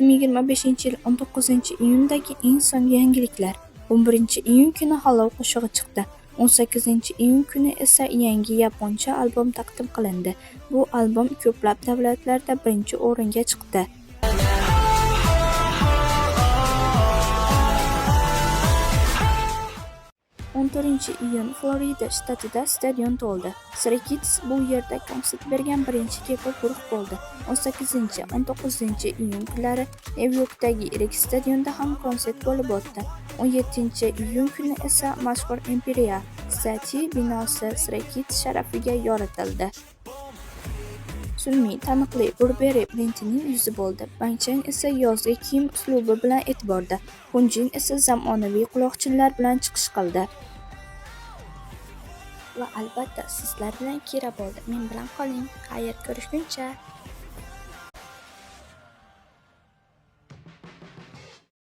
2025-yil 19-iyundagi eng so'nggi yangiliklar. 11-iyun kuni Hallov qo'shig'i chiqdi. 18-iyun kuni esa yangi yaponcha albom taqdim qilindi. Bu albom ko'plab davlatlarda birinchi o'ringa chiqdi. 14-iyun Florida shtatida stadion to'ldi. Stray Kids bu yerda konsert bergan birinchi K-pop guruh bo'ldi. 18-19-iyun kunlari Nyu-Yorkdagi yirik stadionda ham konsert bo'lib o'tdi. 17-iyun kuni esa mashhur Empire State binosi Stray Kids sharafiga yoritildi. Sunmi taniqli Burberry brendining yuzi bo'ldi. Bang Chan esa yozgi kiyim uslubi bilan e'tiborda. Hunjin esa zamonaviy quloqchinlar bilan chiqish qildi. Va albatta sizlar bilan Kira bo'ldi. Men bilan qoling. Xayr, ko'rishguncha.